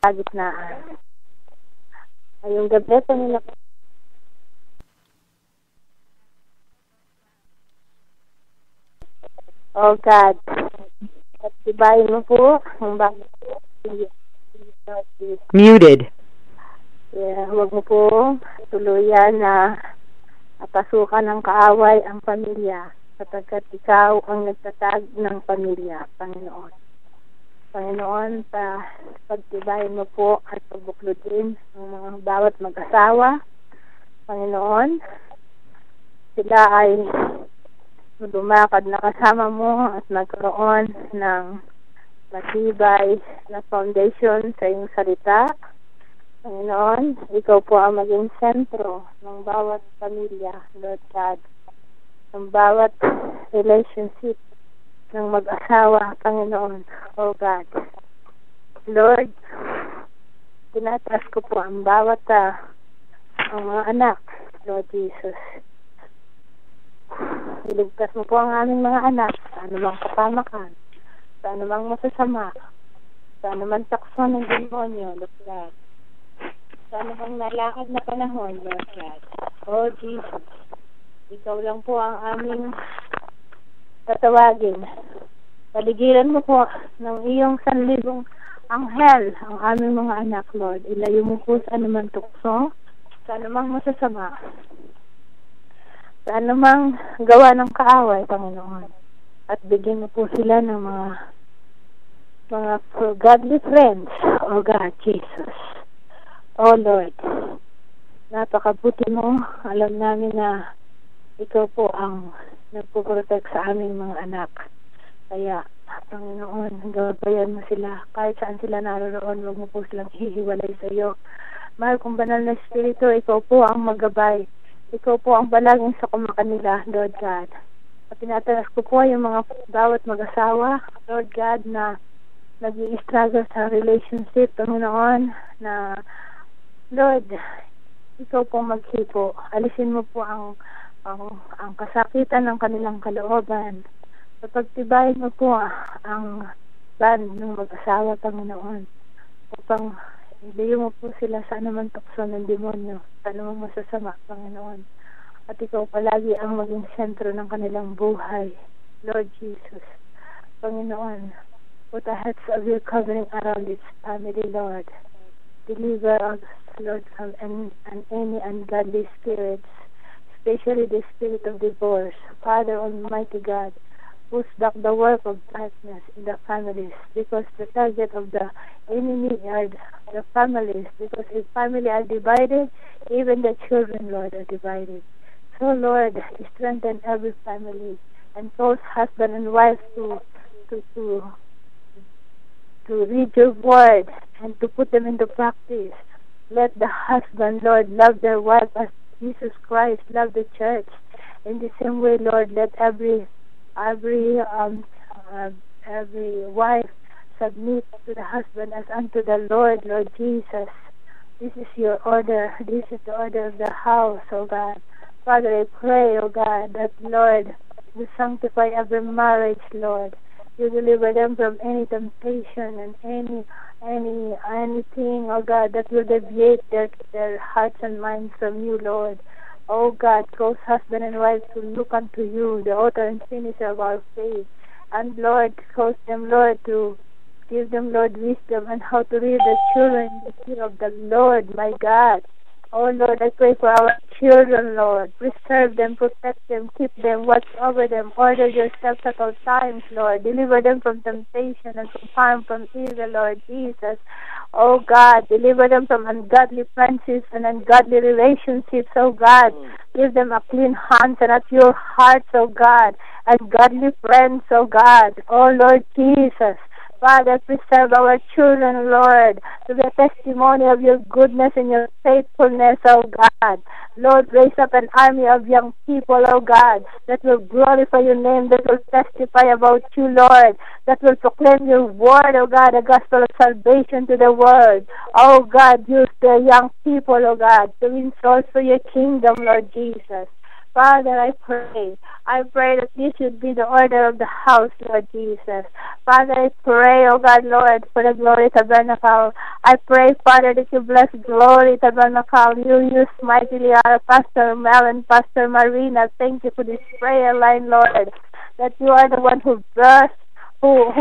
kalagitnaan. Ngayong gabi, Panginoon, oh God, at tibayin mo po ang bagay. Muted. Yeah, huwag mo po tuluyan na pasukan ng kaaway ang pamilya sapagkat ikaw ang nagtatag ng pamilya, Panginoon. Panginoon, pagtibayin mo po at pagbuklodin ang mga bawat mag-asawa. Panginoon, sila ay lumakad na kasama mo at magkaroon ng matibay na foundation sa iyong salita. Panginoon, ikaw po ang maging sentro ng bawat pamilya, Lord God, ng bawat relationship ng mag-asawa, Panginoon, oh God. Lord, tinataas ko po ang bawat ang mga anak, Lord Jesus. Iligtas mo po ang aming mga anak sa anumang kapamakan, sa anumang masasama, sa anumang takso ng demonyo, Lord God. Sa anumang nalakad na panahon, Lord God. Oh Jesus, ikaw lang po ang aming tatawagin. Paligiran mo po ng iyong sanlibong anghel ang aming mga anak, Lord. Ilayo mo po sa anumang tukso, sa anumang masasama, sa anumang gawa ng kaaway, Panginoon. At bigyan mo po sila ng mga godly friends, oh God, Jesus. Oh Lord, napakabuti mo. Alam namin na ikaw po ang nagpuprotect sa aming mga anak. Kaya, Panginoon, gabayan mo sila. Kahit saan sila naroon, huwag mo po silang hihiwalay sa iyo. Mahal kong banal na Espiritu, ikaw po ang maggabay. Ikaw po ang balaging sa kumakanila, Lord God. At tinatalas ko po yung mga bawat mag-asawa, Lord God, na nag-i-struggle sa relationship, Panginoon, na Lord, ikaw po maghipo. Alisin mo po ang kasakitan ng kanilang kalooban. At pagtibayin mo po ang band ng mag-asawa, Panginoon, upang ilayo mo po sila sa anumang tukso ng demonyo, sa anumang masasama, Panginoon. At ikaw palagi ang maging sentro ng kanilang buhay, Lord Jesus. Panginoon, put the heads of your covering around its family, Lord. Deliver us, Lord, from any ungodly spirits, especially the spirit of divorce. Father Almighty God, push back the work of darkness in the families, because the target of the enemy are the families, because if families are divided, even the children, Lord, are divided. So, Lord, strengthen every family and cause husband and wife to read your word and to put them into practice. Let the husband, Lord, love their wife as Jesus Christ loved the church. In the same way, Lord, let every wife submit to the husband as unto the Lord, Lord Jesus. This is your order. This is the order of the house, oh God. Father, I pray, oh God, that, Lord, you sanctify every marriage, Lord. You deliver them from any temptation and anything, oh God, that will deviate their hearts and minds from you, Lord. Oh God, cause husband and wife to look unto you, the author and finisher of our faith. And Lord, cause them, Lord, to give them, Lord, wisdom and how to rear the children in the fear of the Lord, my God. Oh Lord, I pray for our children, Lord. Preserve them, protect them, keep them, watch over them. Order your steps at all times, Lord. Deliver them from temptation and from harm, from evil, Lord Jesus. Oh God, deliver them from ungodly friendships and ungodly relationships, oh God. Give them a clean hands and a pure heart, oh God. And godly friends, oh God. Oh Lord Jesus. Father, preserve our children, Lord, to the testimony of your goodness and your faithfulness, oh God. Lord, raise up an army of young people, oh God, that will glorify your name, that will testify about you, Lord, that will proclaim your word, oh God, the gospel of salvation to the world. Oh God, use the young people, oh God, to win souls for your kingdom, Lord Jesus. Father, I pray that this should be the order of the house, Lord Jesus. Father, I pray, oh God, Lord, for the Glory Tabernacle. I pray, Father, that you bless Glory Tabernacle. You use mightily our Pastor Mel and Pastor Marina. Thank you for this prayer line, Lord, that you are the one who blessed, who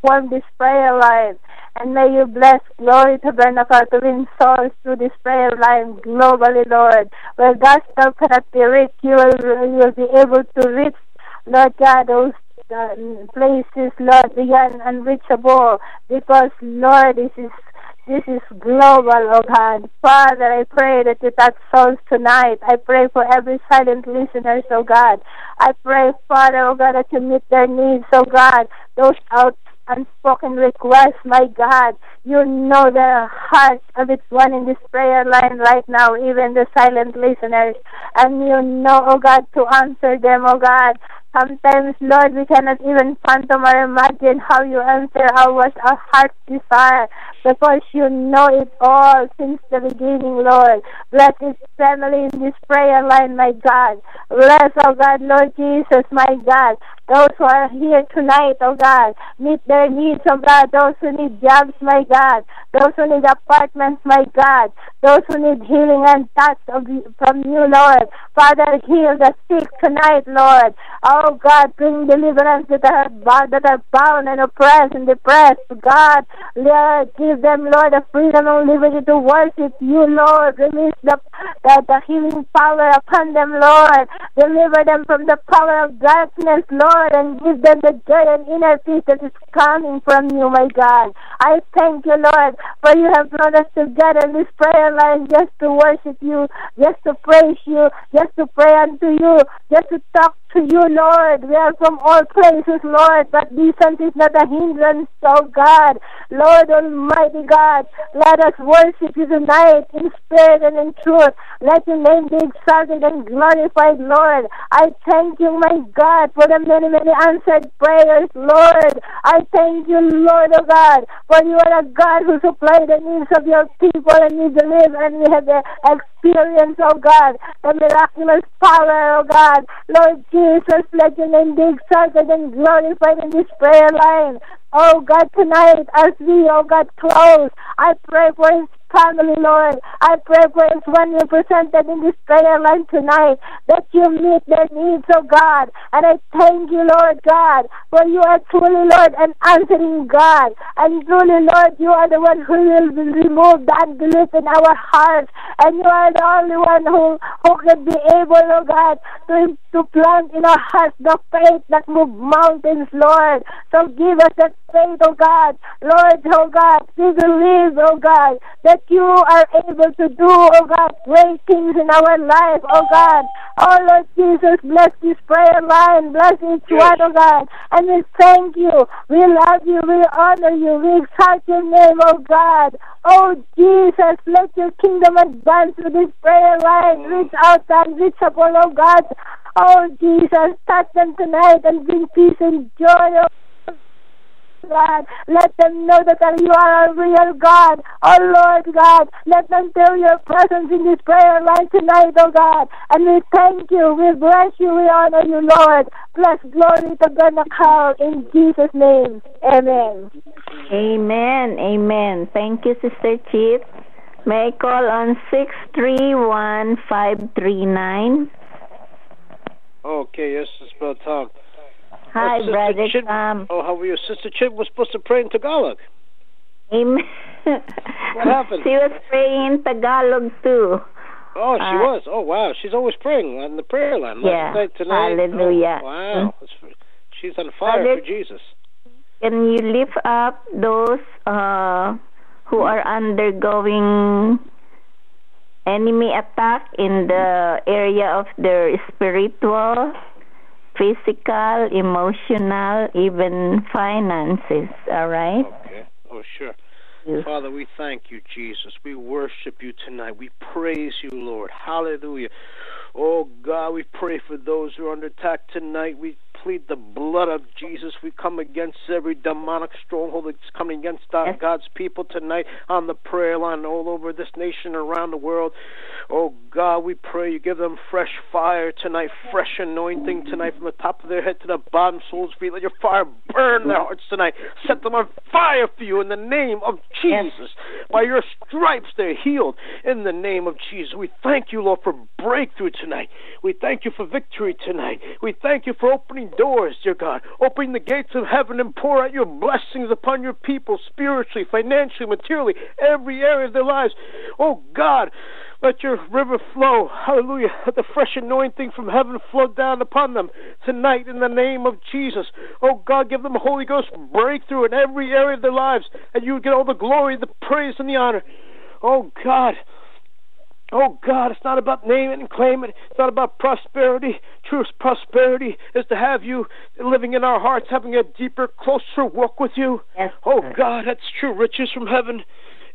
formed this prayer line. And may you bless Glory Tabernacle to win souls through this prayer line globally, Lord. Where gospel cannot be reached, you will be able to reach, Lord God, those places, Lord, beyond unreachable. Because, Lord, this is global, oh God. Father, I pray that you touch souls tonight. I pray for every silent listeners, oh God. I pray, Father, oh God, that you meet their needs, oh God. Those unspoken requests, my God. You know the heart of each one in this prayer line right now, even the silent listeners. And you know, oh God, to answer them, oh God. Sometimes, Lord, we cannot even fathom or imagine how you answer our heart's desire, because you know it all since the beginning, Lord. Bless this family in this prayer line, my God. Bless, oh God, Lord Jesus, my God. Those who are here tonight, oh God, meet their needs, oh God. Those who need jobs, my God. Those who need apartments, my God. Those who need healing and touch from you, Lord. Father, heal the sick tonight, Lord. Oh God, bring deliverance that are bound and oppressed and depressed. God, Lord, give them, Lord, the freedom and liberty to worship you, Lord. Release the healing power upon them, Lord. Deliver them from the power of darkness, Lord, and give them the joy and inner peace that is coming from you, my God. I thank you, Lord, for you have brought us together in this prayer line just to worship you, just to praise you, just to pray unto you, just to talk to you, Lord. We are from all places, Lord, but distance is not a hindrance, oh God. Lord Almighty God, let us worship you tonight in spirit and in truth. Let your name be exalted and glorified, Lord. I thank you, my God, for the many, many answered prayers, Lord. I thank you, Lord, oh God, for you are a God who supplies the needs of your people, and we believe and we have the experience, oh God, the miraculous power, oh God. Lord Jesus, let your name be exalted and glorified in this prayer line. Oh God, tonight as we, oh God, close, I pray for his family, Lord. I pray for each one represented in this prayer line tonight, that you meet their needs, oh God. And I thank you, Lord God, for you are truly, Lord, an answering God. And truly, Lord, you are the one who will remove the unbelief in our hearts. And you are the only one who can be able, oh God, to plant in our hearts the faith that moves mountains, Lord. So give us that faith, oh God. Lord, oh God, we believe, oh God, that you are able to do, oh God, great things in our life, oh God. Oh Lord Jesus, bless this prayer line, bless each one, oh God. And we thank you, we love you, we honor you, we exalt your name, oh God. Oh Jesus, let your kingdom advance through this prayer line, reach out and reach upon, oh God. Oh Jesus, touch them tonight and bring peace and joy, oh God. Let them know that you are a real God. Oh Lord God, let them feel your presence in this prayer line tonight, oh God. And we thank you, we bless you, we honor you, Lord. Bless Glory Tabernacle in Jesus' name. Amen. Amen. Amen. Thank you, Sister Chief. May I call on 631-539? Okay, yes, Sister Tom. Hi, Brother Chid. Tom. Oh, how are you? Sister Chid was supposed to pray in Tagalog. Amen. What happened? She was praying in Tagalog too. Oh, she was. Oh, wow. She's always praying on the prayer line. Yeah. Tonight. Hallelujah. Oh, wow. She's on fire for Jesus. Can you lift up those who are undergoing enemy attack in the area of their spiritual, physical, emotional, even finances, all right? Okay. Oh, sure. Yes. Father, we thank you, Jesus. We worship you tonight. We praise you, Lord. Hallelujah. Oh, God, we pray for those who are under attack tonight. We plead the blood of Jesus. We come against every demonic stronghold that's coming against God's people tonight on the prayer line all over this nation, around the world. Oh God, we pray you give them fresh fire tonight, fresh anointing tonight from the top of their head to the bottom soles feet. Let your fire burn their hearts tonight. Set them on fire for you in the name of Jesus. By your stripes they're healed in the name of Jesus. We thank you, Lord, for breakthrough tonight. We thank you for victory tonight. We thank you for opening doors, dear God, opening the gates of heaven and pour out your blessings upon your people spiritually, financially, materially, every area of their lives. Oh God, let your river flow. Hallelujah. Let the fresh anointing from heaven flow down upon them tonight in the name of Jesus. Oh God, give them a Holy Ghost breakthrough in every area of their lives, and you get all the glory, the praise, and the honor. Oh God. Oh God, it's not about name it and claim it. It's not about prosperity. True prosperity is to have you living in our hearts, having a deeper, closer walk with you. Yes, oh God, that's true. Riches from heaven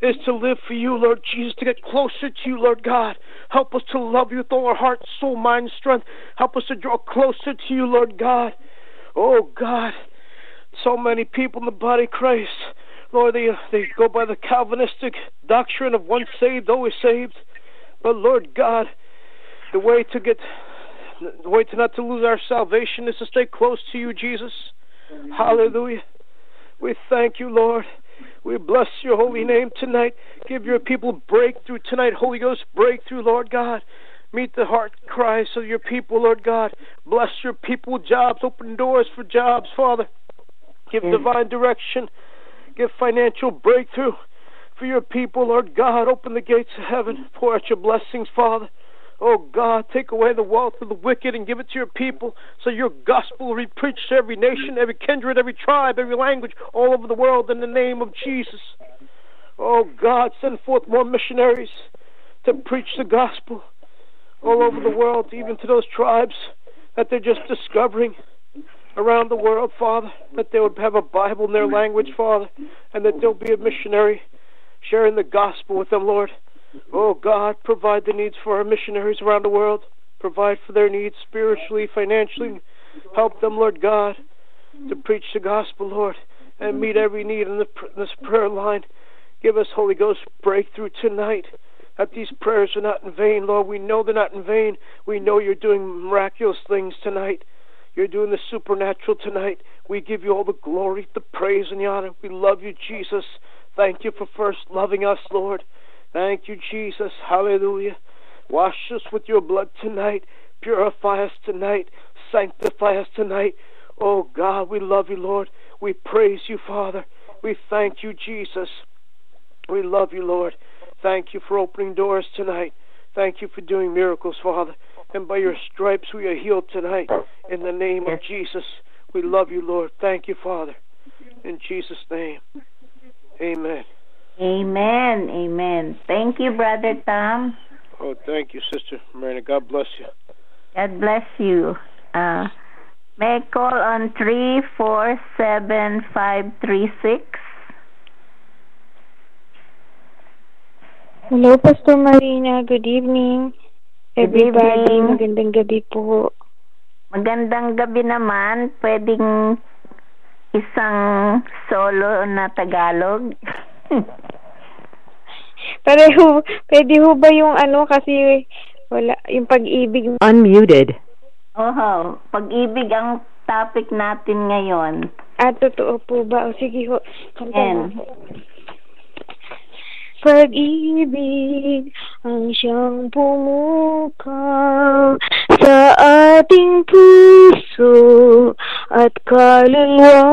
is to live for you, Lord Jesus, to get closer to you, Lord God. Help us to love you with all our heart, soul, mind, strength. Help us to draw closer to you, Lord God. Oh God, so many people in the body of Christ, Lord, they go by the Calvinistic doctrine of once saved, always saved. But Lord God, the way to not to lose our salvation is to stay close to you, Jesus. Hallelujah. We thank you, Lord. We bless your holy name tonight. Give your people breakthrough tonight, Holy Ghost breakthrough, Lord God. Meet the heart cries of your people, Lord God. Bless your people with jobs. Open doors for jobs, Father. Give divine direction. Give financial breakthrough for your people, Lord God. Open the gates of heaven. Pour out your blessings, Father. Oh God, take away the wealth of the wicked and give it to your people, so your gospel will be preached to every nation, every kindred, every tribe, every language, all over the world in the name of Jesus. Oh God, send forth more missionaries to preach the gospel all over the world, even to those tribes that they're just discovering around the world, Father, that they would have a Bible in their language, Father, and that there'll be a missionary sharing the gospel with them, Lord. Oh God, provide the needs for our missionaries around the world. Provide for their needs spiritually, financially. Help them, Lord God, to preach the gospel, Lord, and meet every need in this prayer line. Give us Holy Ghost breakthrough tonight, that these prayers are not in vain, Lord. We know they're not in vain. We know you're doing miraculous things tonight. You're doing the supernatural tonight. We give you all the glory, the praise, and the honor. We love you, Jesus. Thank you for first loving us, Lord. Thank you, Jesus. Hallelujah. Wash us with your blood tonight. Purify us tonight. Sanctify us tonight. Oh God, we love you, Lord. We praise you, Father. We thank you, Jesus. We love you, Lord. Thank you for opening doors tonight. Thank you for doing miracles, Father. And by your stripes we are healed tonight. In the name of Jesus. We love you, Lord. Thank you, Father. In Jesus' name. Amen. Amen. Amen. Thank you, Brother Tom. Oh, thank you, Sister Marina. God bless you. God bless you. May I call on 347-536? Hello, Pastor Marina. Good evening. Everybody, evening. Magandang gabi po. Magandang gabi naman. Pwedeng isang solo na Tagalog? Pwede ho ba yung kasi wala, yung pag-ibig. Unmuted. Oho, pag-ibig ang topic natin ngayon. Totoo po ba? Sige ho. Yan. Pag-ibig ang siyang pumukaw sa ating puso at kaluluwa,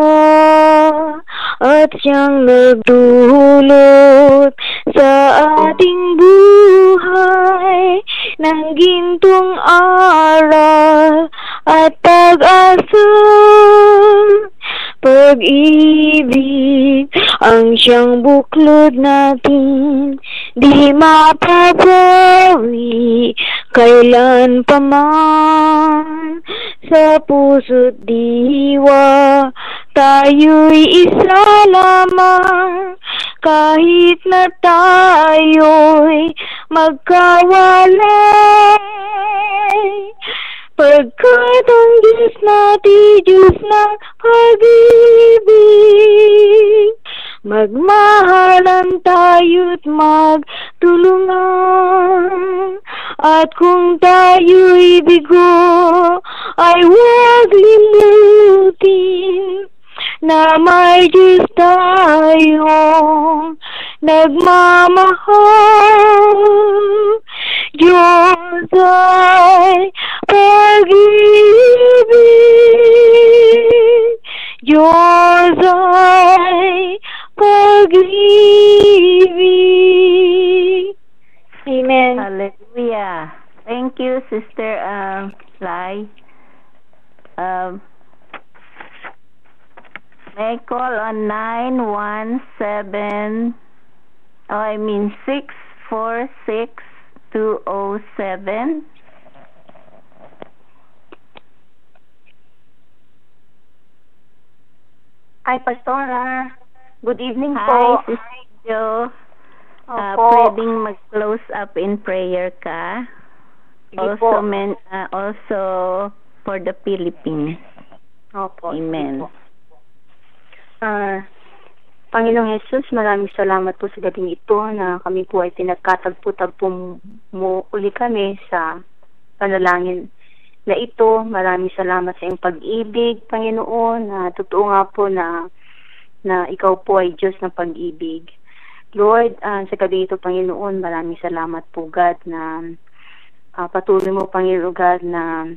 at siyang nagdulot sa ating buhay ng gintong aral at pag-asa. Pag-ibig ang siyang buklod natin, di mapapawi kailan pa man. Sa puso't diwa tayo'y isa lamang, kahit na tayo'y magkawalay. Pagkat ang Diyos natin, Diyos ng pag-ibig, magmahalan tayo't magtulungan. At kung tayo'y bigo, ay huwag limutin na may Diyos tayong nagmamahal. Diyos ay pag-ibig, Diyos ay pag-ibig. Amen. Hallelujah. Thank you, Sister Lai. May call on 646-207. Hi, Pastora. Good evening Hi, po. Sister Jo. Opo. Pwedeng mag-close up in prayer ka. Sige Also, po. also for the Philippines. Opo. Amen. Sige po. Panginoong Jesus, maraming salamat po sa gabing ito na kami po ay pinagkatagpo-tagpo mo uli kami sa panalangin na ito. Maraming salamat sa iyong pag-ibig, Panginoon, na totoo nga po na ikaw po ay Diyos ng pag-ibig. Lord, sa gabi ito, Panginoon, maraming salamat po, God, na patuloy mo, Panginoon, God, na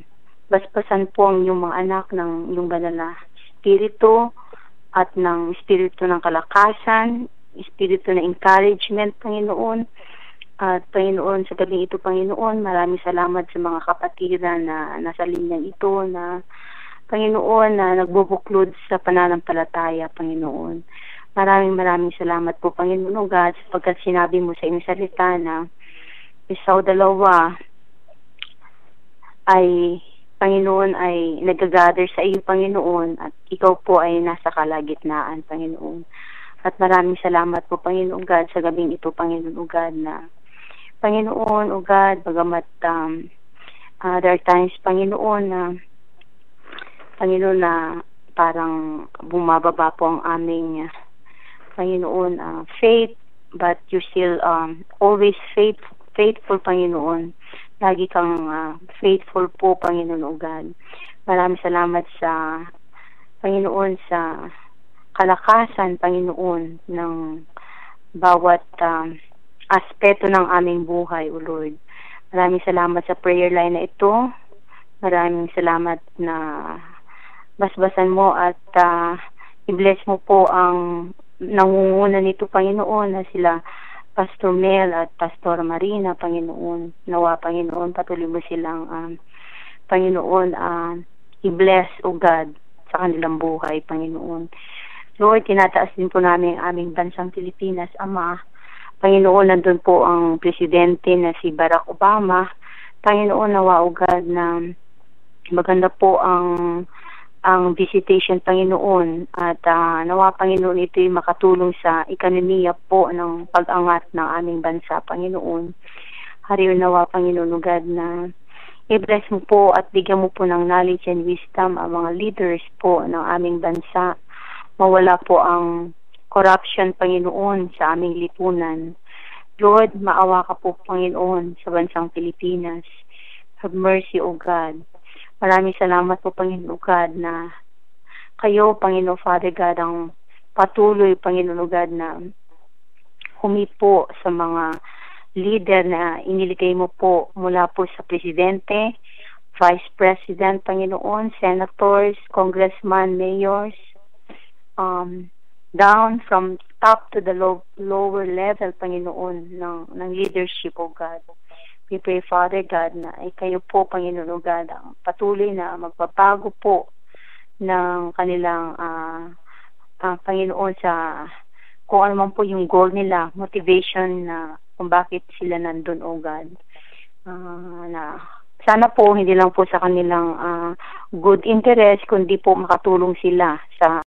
basbasan po ang iyong mga anak ng iyong banal na Espiritu at ng Espiritu ng kalakasan, Espiritu ng encouragement, Panginoon. At Panginoon, sa gabi ito, Panginoon, maraming salamat sa mga kapatiran na nasa linyang ito na, Panginoon, na nagbubuklod sa pananampalataya, Panginoon. Maraming salamat po, Panginoon God, sapagkat sinabi mo sa iyong salita na isaw dalawa ay, Panginoon, ay nag-gather sa iyo, Panginoon, at ikaw po ay nasa kalagitnaan, Panginoon. At maraming salamat po, Panginoon God, sa gabing ito, Panginoon God, na Panginoon, O God, bagamat there are times, Panginoon, na parang bumababa po ang aming Panginoon, faith, but you still always faithful, Panginoon. Lagi kang faithful po, Panginoon, O God. Maraming salamat sa Panginoon, sa kalakasan, Panginoon, ng bawat aspeto ng aming buhay, O Lord. Maraming salamat sa prayer line na ito. Maraming salamat na basbasan mo at i-bless mo po ang nangunguna nito, Panginoon, na sila Pastor Mel at Pastor Marina, Panginoon. Nawa, Panginoon, patuloy mo silang Panginoon, i-bless, O God, sa kanilang buhay, Panginoon. Lord, tinataas din po namin ang aming bansang Pilipinas, Ama. Panginoon, nandun po ang presidente na si Barack Obama. Panginoon, nawa, O God, na maganda po ang visitation, Panginoon, at nawa, Panginoon, ito'y makatulong sa ekonomiya po ng pag-angat ng aming bansa, Panginoon. Hariyo nawa, Panginoon, O God, na i-bless mo po at bigyan mo po ng knowledge and wisdom ang mga leaders po ng aming bansa. Mawala po ang corruption, Panginoon, sa aming lipunan. Lord, maawa ka po, Panginoon, sa bansang Pilipinas. Have mercy, O God. Maraming salamat po, Panginoon God, na kayo, Panginoon Father God, ang patuloy, Panginoon God, na humipo sa mga leader na iniligay mo po mula po sa Presidente, Vice President, Panginoon, Senators, Congressman, Mayors, down from top to the lower level, Panginoon, ng leadership, O God. We pray, Father God, na kayo po, Panginoon God, ang patuloy na magpapago po ng kanilang Panginoon sa kung ano man po yung goal nila, motivation na kung bakit sila nandun, O God. Na sana po hindi lang po sa kanilang good interest, kundi po makatulong sila sa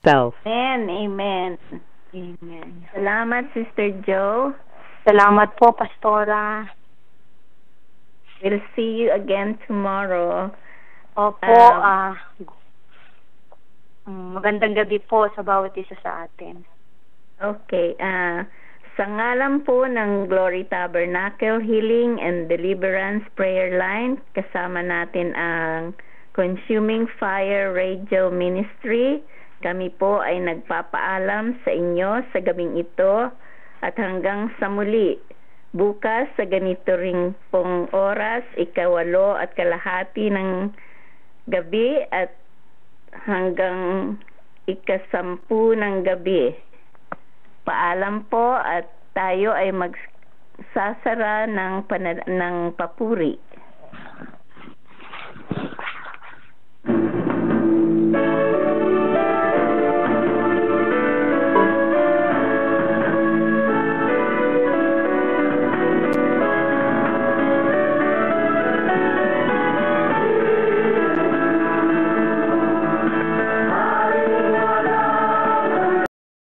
yourself. Amen. Amen. Amen. Salamat, Sister Joe. Salamat po, Pastora. We'll see you again tomorrow. Opo, magandang gabi po sa bawat isa sa atin. Okay. Sa ngalan po ng Glory Tabernacle Healing and Deliverance Prayer Line, kasama natin ang Consuming Fire Radio Ministry. Kami po ay nagpapaalam sa inyo sa gabing ito at hanggang sa muli. Bukas sa ganito ring pong oras, 8:30 ng gabi at hanggang 10:00 ng gabi. Paalam po at tayo ay magsasara ng papuri.